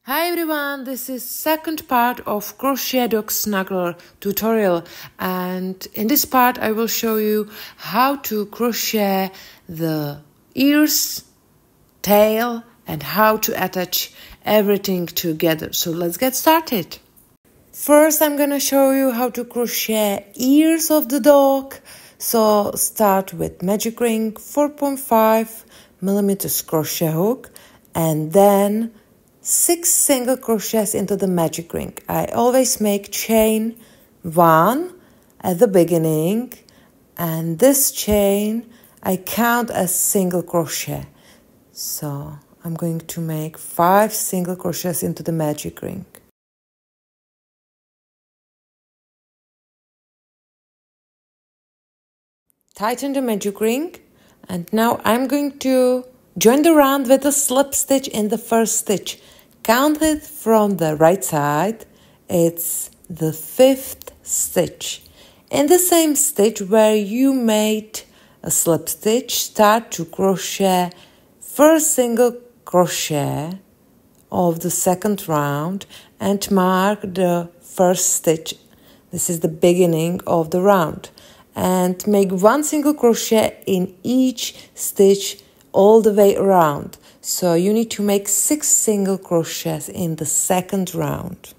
Hi everyone, this is second part of Crochet DOG snuggler tutorial, and in this part I will show you how to crochet the ears, tail and how to attach everything together. So let's get started. First I'm gonna show you how to crochet ears of the dog. So start with magic ring, 4.5 millimeters crochet hook, and then 6 single crochets into the magic ring. I always make chain 1 at the beginning, and this chain I count as single crochet. So I'm going to make 5 single crochets into the magic ring. Tighten the magic ring, and now I'm going to join the round with a slip stitch in the first stitch. Count it from the right side. It's the 5th stitch. In the same stitch where you made a slip stitch, start to crochet first single crochet of the second round and mark the first stitch. This is the beginning of the round. And make 1 single crochet in each stitch all the way around. So you need to make 6 single crochets in the second round.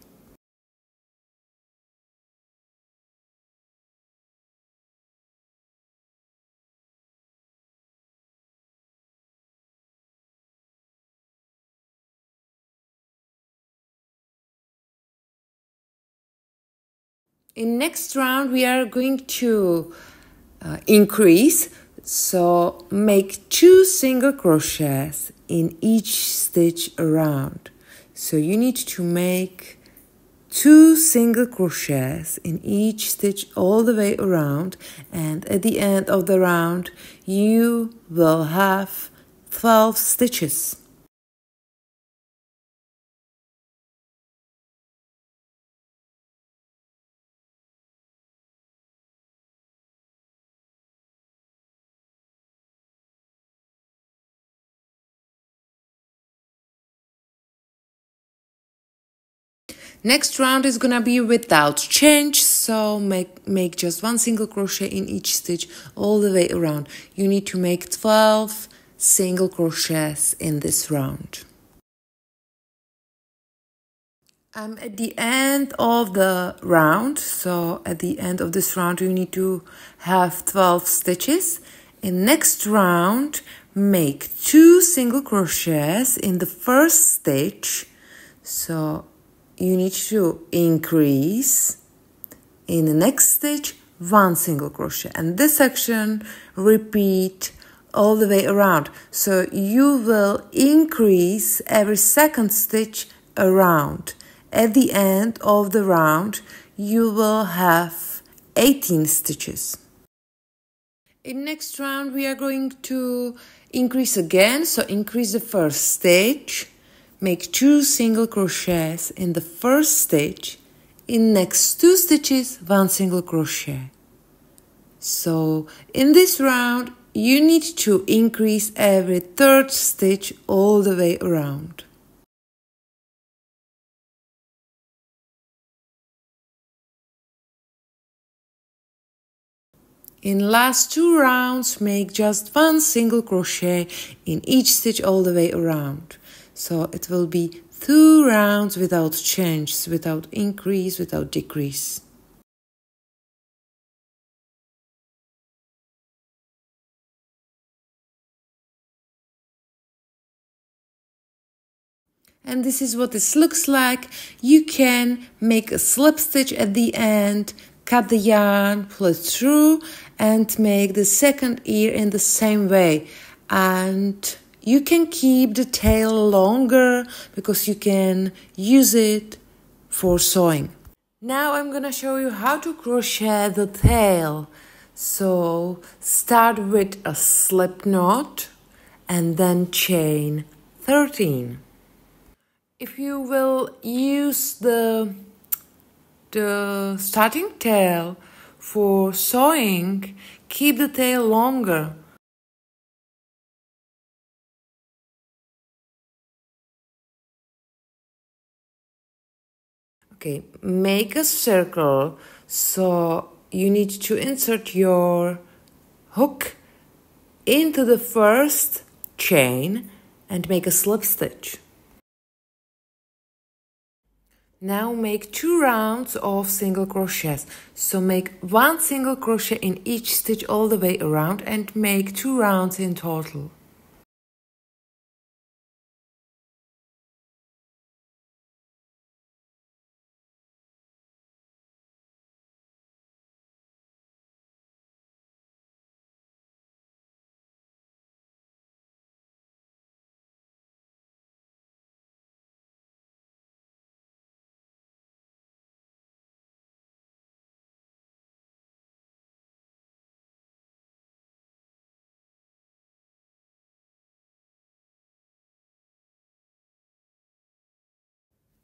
In next round we are going to increase, so make 2 single crochets in each stitch around. So you need to make 2 single crochets in each stitch all the way around, and at the end of the round you will have 12 stitches. Next round is gonna be without change, so make just 1 single crochet in each stitch all the way around. You need to make 12 single crochets in this round. I'm at the end of the round, so at the end of this round you need to have 12 stitches. In next round, make 2 single crochets in the first stitch, so you need to increase in the next stitch 1 single crochet, and this section repeat all the way around. So you will increase every second stitch around. At the end of the round you will have 18 stitches. In next round we are going to increase again, so increase the first stitch. Make 2 single crochets in the first stitch. In next 2 stitches, 1 single crochet. So in this round, you need to increase every third stitch all the way around. In last 2 rounds, make just 1 single crochet in each stitch all the way around. So it will be 2 rounds without change, without increase, without decrease. And this is what this looks like. You can make a slip stitch at the end, cut the yarn, pull it through, and make the second ear in the same way. And you can keep the tail longer because you can use it for sewing. Now I'm gonna show you how to crochet the tail. So start with a slip knot and then chain 13. If you will use the starting tail for sewing, keep the tail longer. Okay, make a circle. So you need to insert your hook into the first chain and make a slip stitch. Now make 2 rounds of single crochets. So make 1 single crochet in each stitch all the way around and make 2 rounds in total.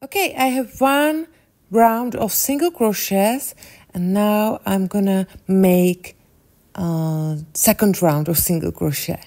Okay, I have 1 round of single crochets and now I'm gonna make a second round of single crochet.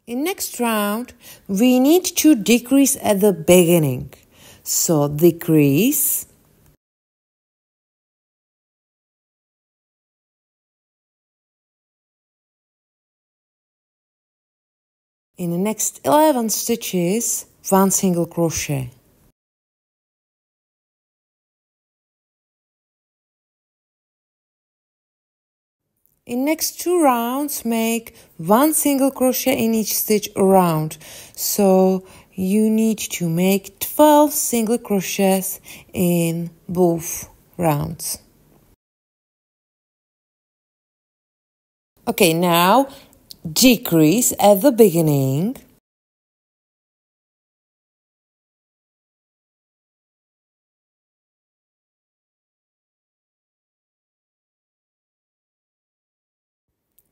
In next round, we need to decrease at the beginning. So decrease. In the next 11 stitches, 1 single crochet. In next 2 rounds, make 1 single crochet in each stitch around. So you need to make 12 single crochets in both rounds. Okay, now decrease at the beginning.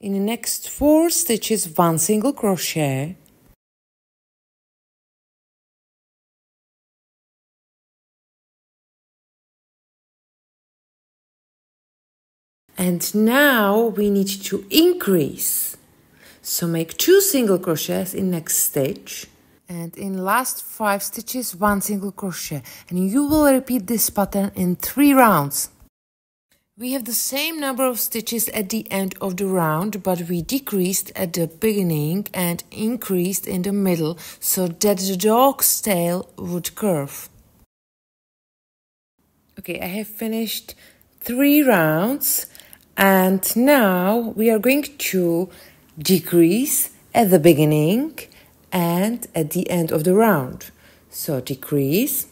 In the next 4 stitches, 1 single crochet. And now we need to increase. So make 2 single crochets in next stitch. And in last 5 stitches, 1 single crochet. And you will repeat this pattern in 3 rounds. We have the same number of stitches at the end of the round, but we decreased at the beginning and increased in the middle so that the dog's tail would curve. Okay, I have finished 3 rounds and now we are going to decrease at the beginning and at the end of the round. So decrease.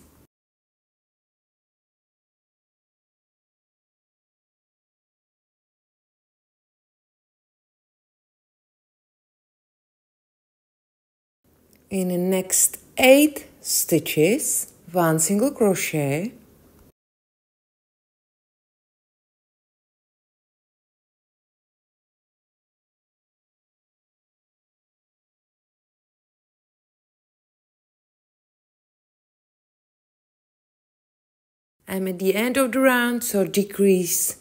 In the next 8 stitches, 1 single crochet. I'm at the end of the round, so decrease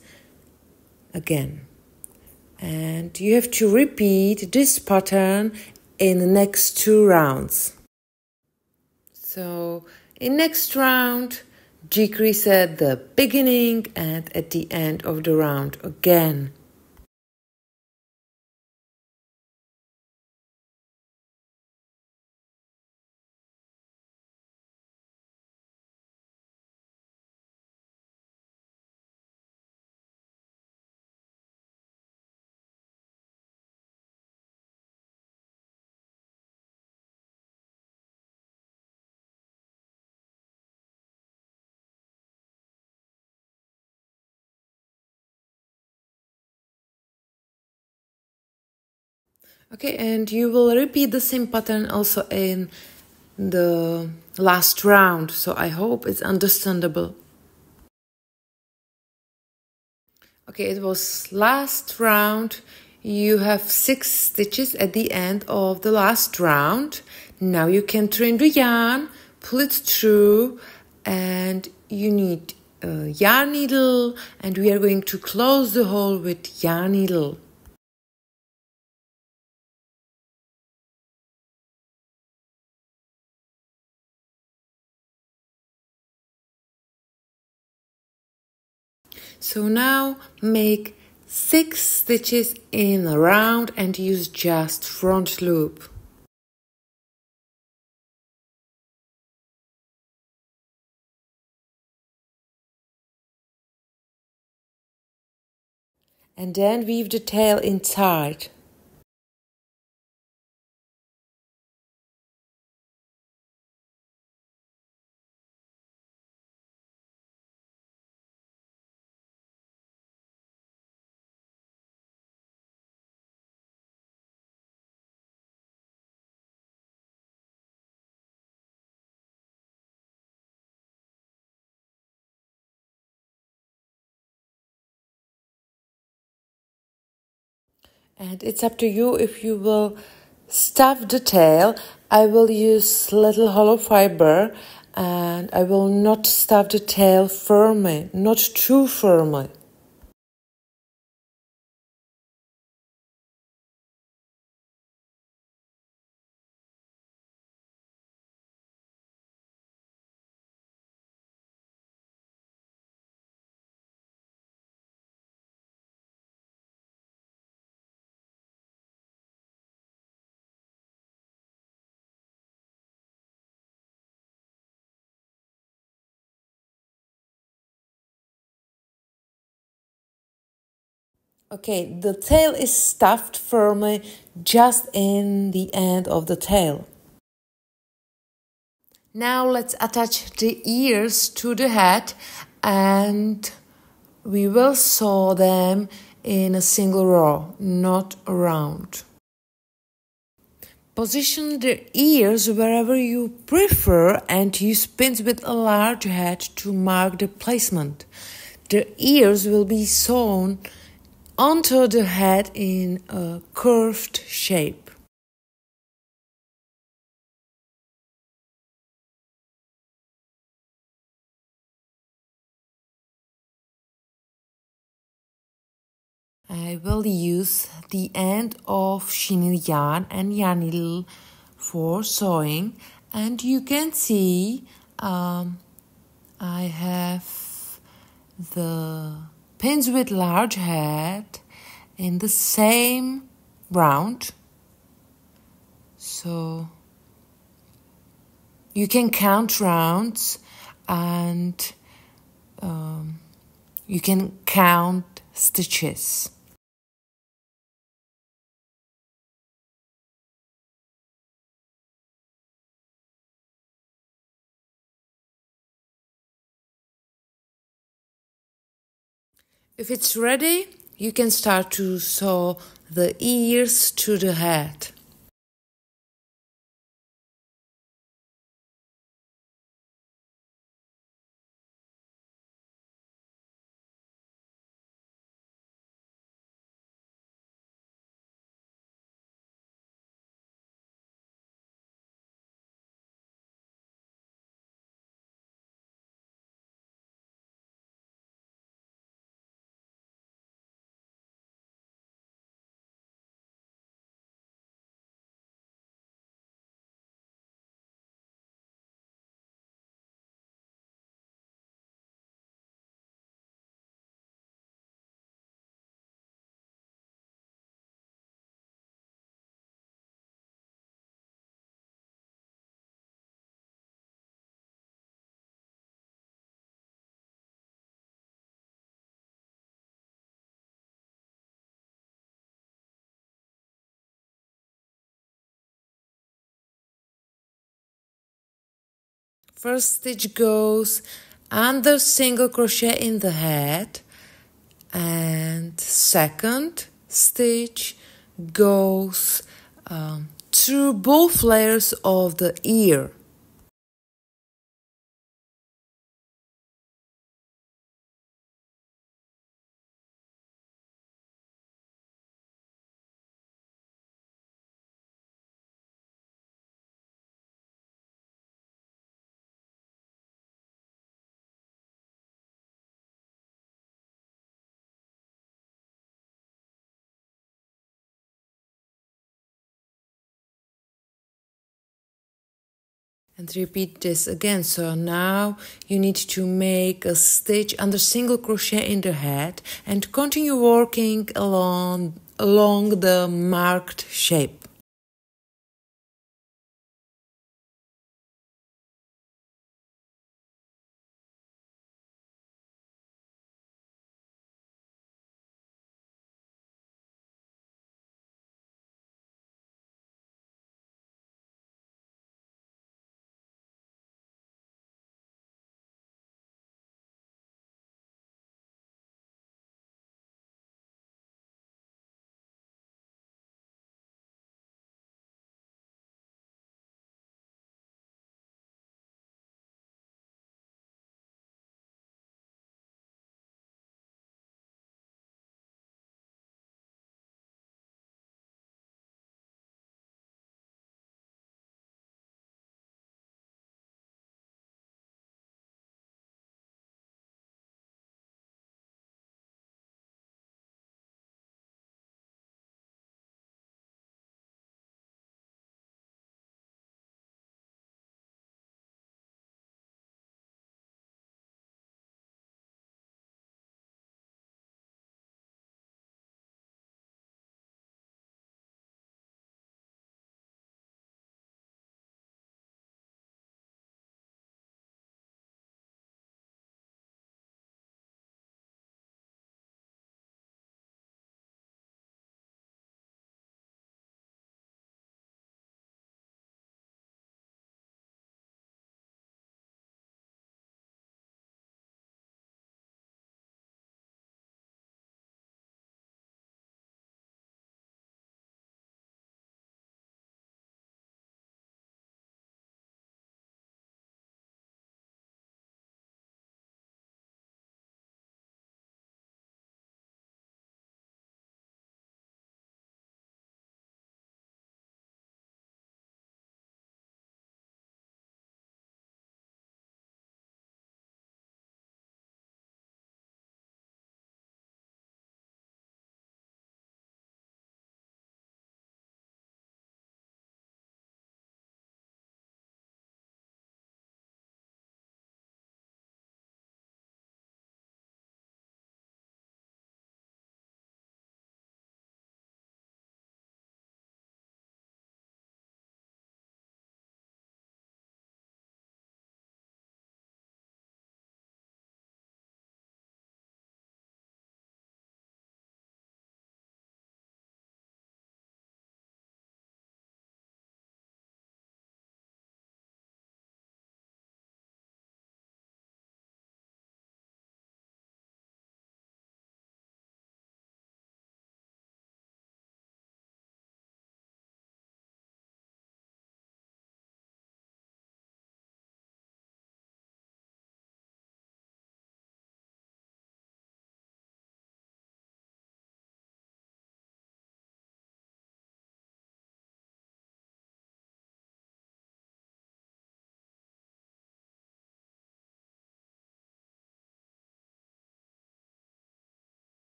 again. And you have to repeat this pattern in the next 2 rounds. So in next round, decrease at the beginning and at the end of the round again. Okay, and you will repeat the same pattern also in the last round, so I hope it's understandable. Okay, it was last round. You have 6 stitches at the end of the last round. Now you can turn the yarn, pull it through, and you need a yarn needle, and we are going to close the hole with yarn needle. So now make 6 stitches in a round and use just front loop. And then weave the tail inside. And it's up to you if you will stuff the tail. I will use little hollow fiber, and I will not stuff the tail firmly, not too firmly. Okay, the tail is stuffed firmly just in the end of the tail. Now let's attach the ears to the head, and we will sew them in a single row, not around. Position the ears wherever you prefer and use pins with a large head to mark the placement. The ears will be sewn onto the head in a curved shape. I will use the end of chenille yarn and yarn needle for sewing, and you can see I have the pins with large head in the same round, so you can count rounds and you can count stitches. If it's ready, you can start to sew the ears to the head. First stitch goes under single crochet in the head, and second stitch goes through both layers of the ear. And repeat this again. So now you need to make a stitch under single crochet in the head and continue working along the marked shape.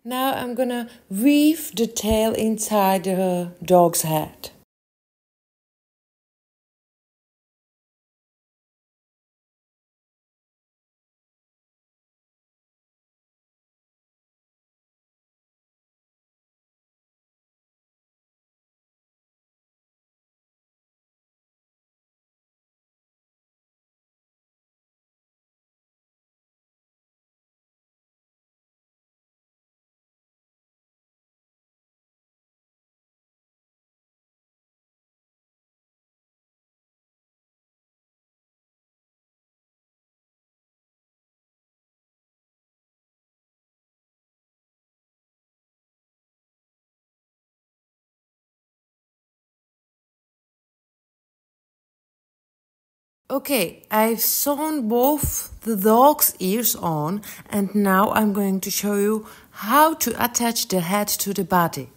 Now I'm gonna weave the tail inside the dog's head. Okay, I've sewn both the dog's ears on, and now I'm going to show you how to attach the head to the body.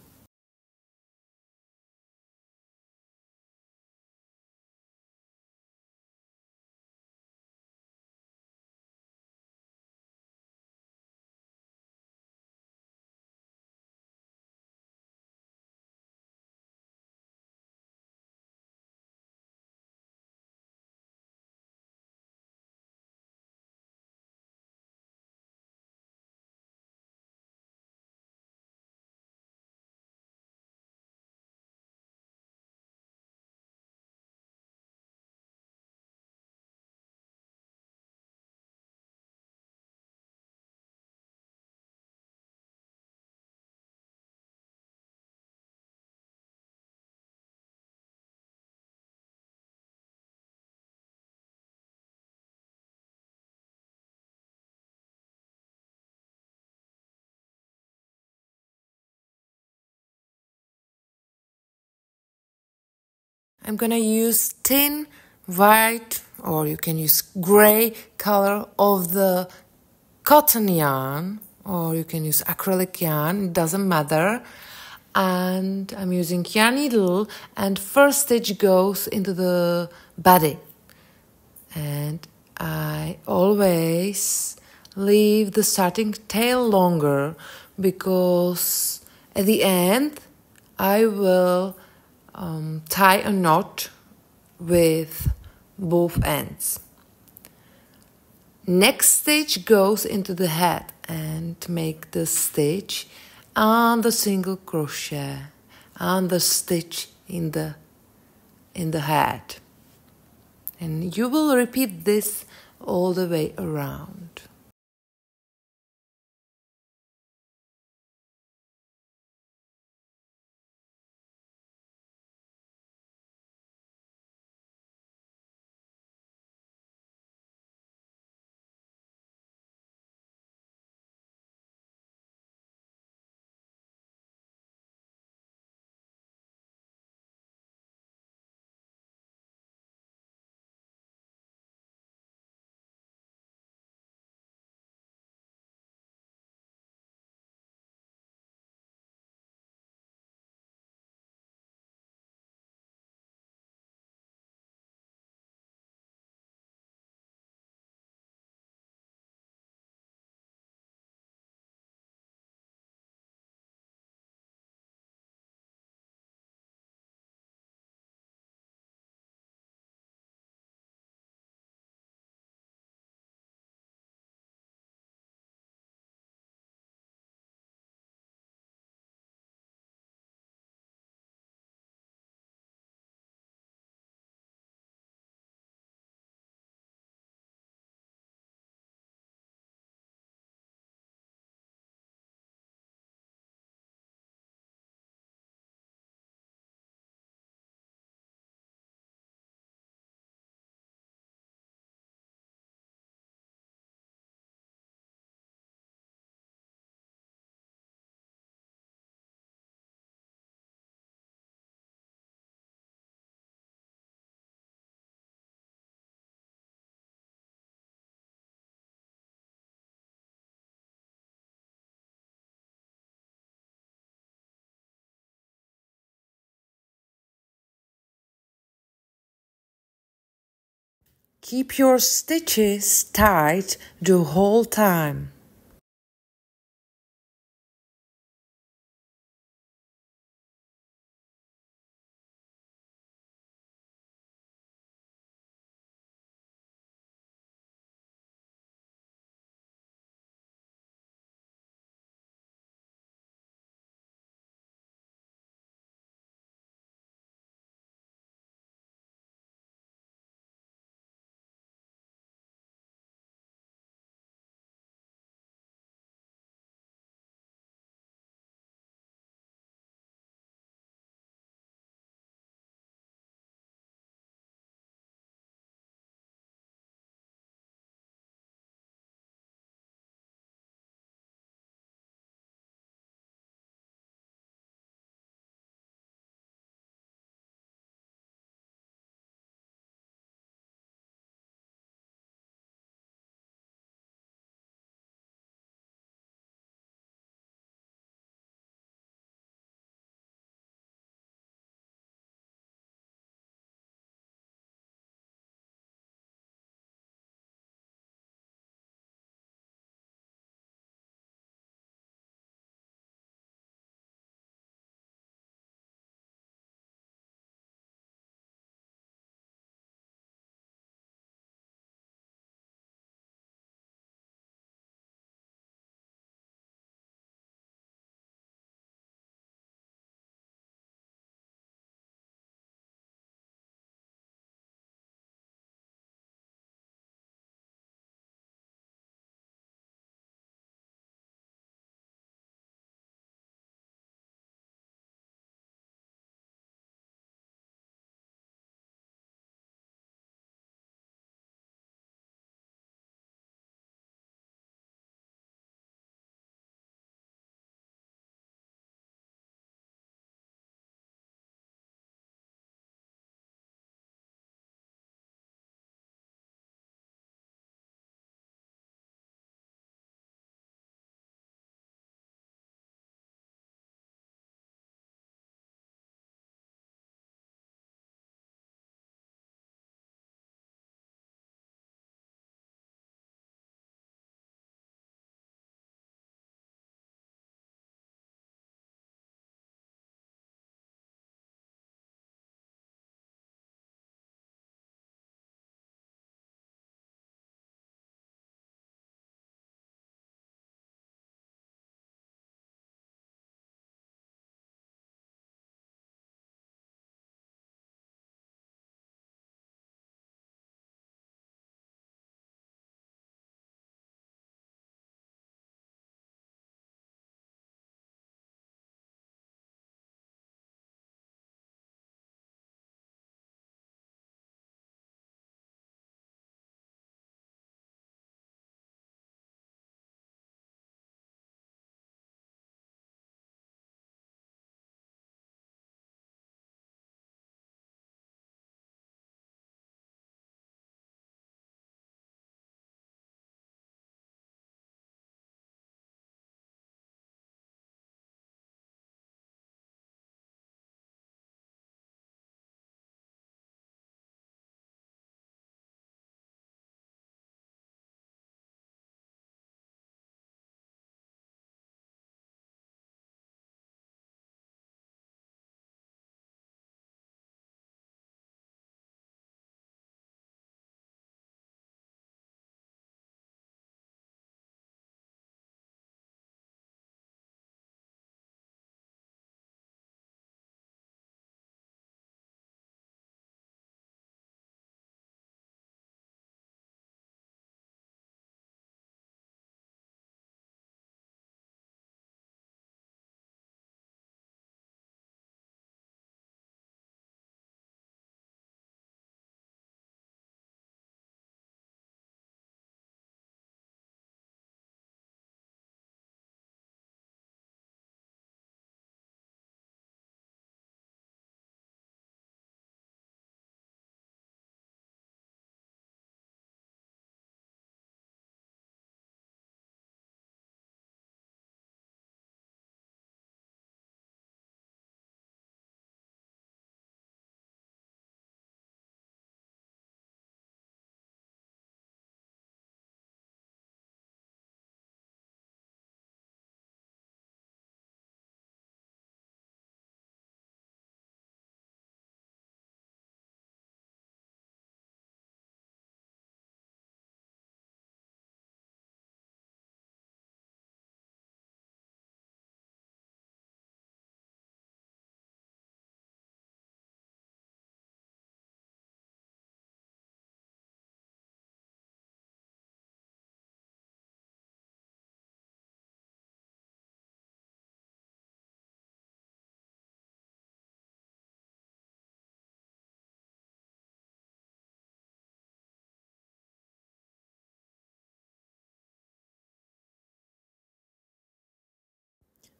I'm gonna use thin white, or you can use gray color of the cotton yarn, or you can use acrylic yarn, it doesn't matter. And I'm using yarn needle, and first stitch goes into the body. And I always leave the starting tail longer because at the end I will tie a knot with both ends. Next stitch goes into the head and make the stitch on the single crochet on the stitch in the head. And you will repeat this all the way around. Keep your stitches tight the whole time.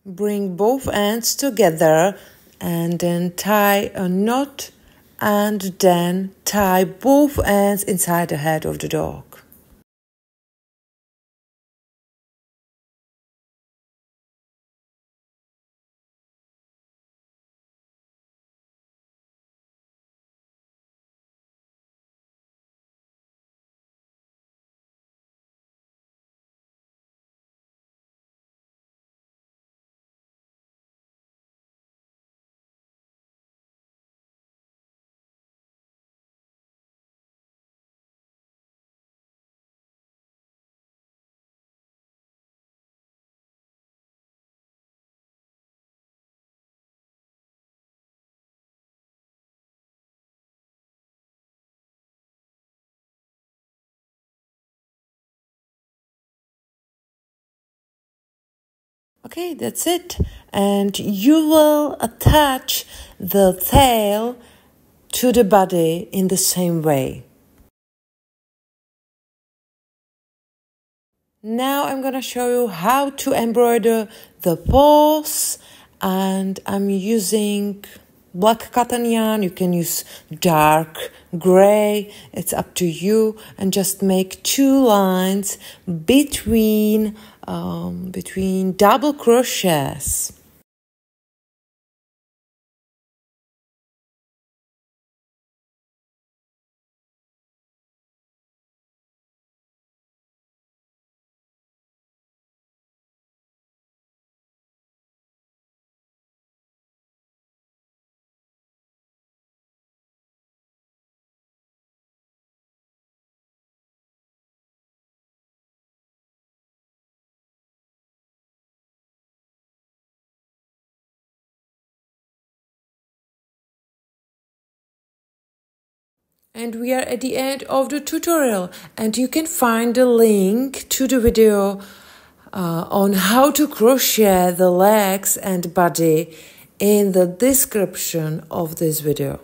Bring both ends together and then tie a knot and then tie both ends inside the head of the dog. Okay, that's it. And you will attach the tail to the body in the same way. Now I'm gonna show you how to embroider the paws, and I'm using black cotton yarn. You can use dark gray, it's up to you, and just make 2 lines between double crochets. And we are at the end of the tutorial, and you can find the link to the video on how to crochet the legs and body in the description of this video.